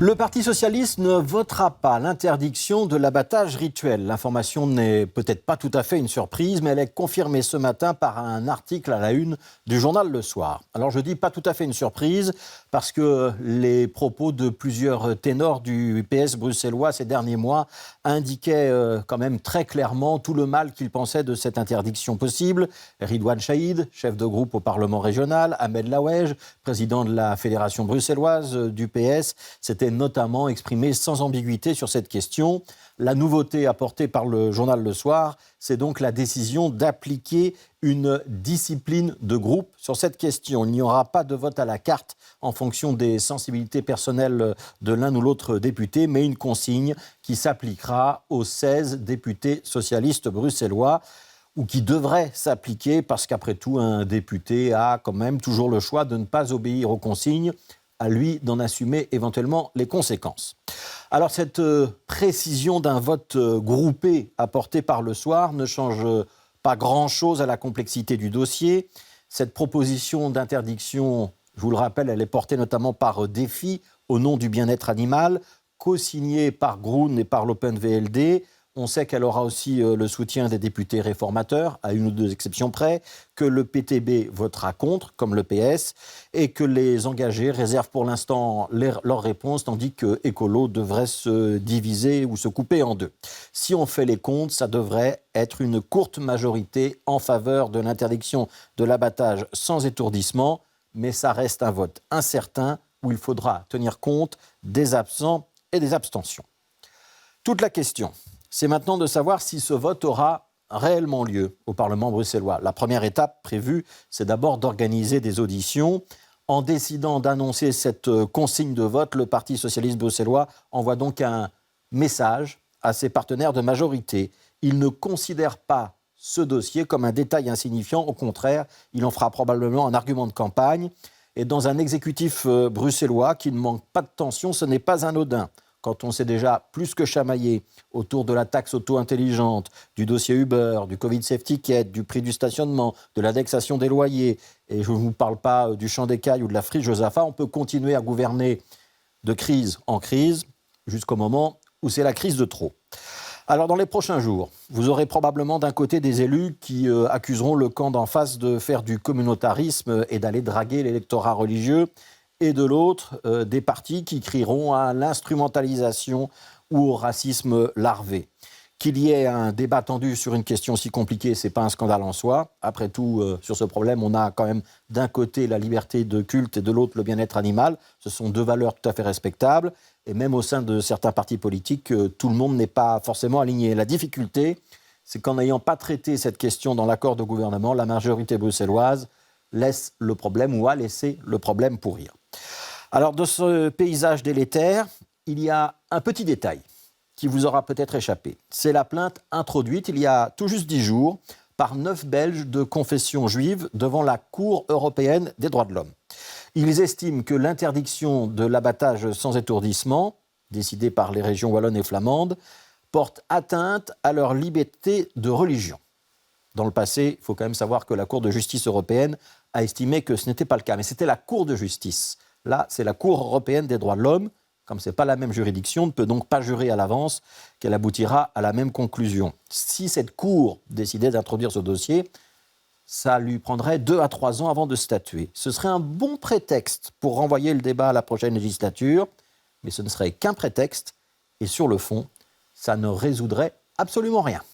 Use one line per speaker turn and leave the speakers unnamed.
Le Parti socialiste ne votera pas l'interdiction de l'abattage rituel. L'information n'est peut-être pas tout à fait une surprise, mais elle est confirmée ce matin par un article à la une du journal Le Soir. Alors je dis pas tout à fait une surprise, parce que les propos de plusieurs ténors du PS bruxellois ces derniers mois indiquaient quand même très clairement tout le mal qu'ils pensaient de cette interdiction possible. Ridouane Chahid, chef de groupe au Parlement régional, Ahmed Laouej, président de la Fédération bruxelloise du PS, s'était notamment exprimé sans ambiguïté sur cette question. La nouveauté apportée par le journal Le Soir, c'est donc la décision d'appliquer une discipline de groupe sur cette question. Il n'y aura pas de vote à la carte en fonction des sensibilités personnelles de l'un ou l'autre député, mais une consigne qui s'appliquera aux 16 députés socialistes bruxellois, ou qui devrait s'appliquer parce qu'après tout, un député a quand même toujours le choix de ne pas obéir aux consignes, à lui d'en assumer éventuellement les conséquences. Alors cette précision d'un vote groupé apporté par Le Soir ne change pas grand-chose à la complexité du dossier. Cette proposition d'interdiction, je vous le rappelle, elle est portée notamment par Défi au nom du bien-être animal, co-signée par Groen et par l'Open VLD. On sait qu'elle aura aussi le soutien des députés réformateurs, à une ou deux exceptions près, que le PTB votera contre, comme le PS, et que les engagés réservent pour l'instant leur réponse, tandis que Écolo devrait se diviser ou se couper en deux. Si on fait les comptes, ça devrait être une courte majorité en faveur de l'interdiction de l'abattage sans étourdissement, mais ça reste un vote incertain où il faudra tenir compte des absents et des abstentions. Toute la question, c'est maintenant de savoir si ce vote aura réellement lieu au Parlement bruxellois. La première étape prévue, c'est d'abord d'organiser des auditions. En décidant d'annoncer cette consigne de vote, le Parti socialiste bruxellois envoie donc un message à ses partenaires de majorité. Il ne considère pas ce dossier comme un détail insignifiant. Au contraire, il en fera probablement un argument de campagne. Et dans un exécutif bruxellois qui ne manque pas de tension, ce n'est pas anodin. Quand on s'est déjà plus que chamaillé autour de la taxe auto-intelligente, du dossier Uber, du Covid Safety Ticket, du prix du stationnement, de l'indexation des loyers, et je ne vous parle pas du champ d'écailles ou de la friche Josaphat, on peut continuer à gouverner de crise en crise jusqu'au moment où c'est la crise de trop. Alors dans les prochains jours, vous aurez probablement d'un côté des élus qui accuseront le camp d'en face de faire du communautarisme et d'aller draguer l'électorat religieux, et de l'autre, des partis qui crieront à l'instrumentalisation ou au racisme larvé. Qu'il y ait un débat tendu sur une question si compliquée, ce n'est pas un scandale en soi. Après tout, sur ce problème, on a quand même d'un côté la liberté de culte et de l'autre le bien-être animal. Ce sont deux valeurs tout à fait respectables. Et même au sein de certains partis politiques, tout le monde n'est pas forcément aligné. La difficulté, c'est qu'en n'ayant pas traité cette question dans l'accord de gouvernement, la majorité bruxelloise laisse le problème ou a laissé le problème pourrir. Alors, de ce paysage délétère, il y a un petit détail qui vous aura peut-être échappé. C'est la plainte introduite il y a tout juste 10 jours par 9 Belges de confession juive devant la Cour européenne des droits de l'homme. Ils estiment que l'interdiction de l'abattage sans étourdissement, décidée par les régions wallonnes et flamandes, porte atteinte à leur liberté de religion. Dans le passé, il faut quand même savoir que la Cour de justice européenne a estimé que ce n'était pas le cas. Mais c'était la Cour de justice. Là, c'est la Cour européenne des droits de l'homme. Comme ce n'est pas la même juridiction, ne peut donc pas jurer à l'avance qu'elle aboutira à la même conclusion. Si cette Cour décidait d'introduire ce dossier, ça lui prendrait 2 à 3 ans avant de statuer. Ce serait un bon prétexte pour renvoyer le débat à la prochaine législature, mais ce ne serait qu'un prétexte. Et sur le fond, ça ne résoudrait absolument rien.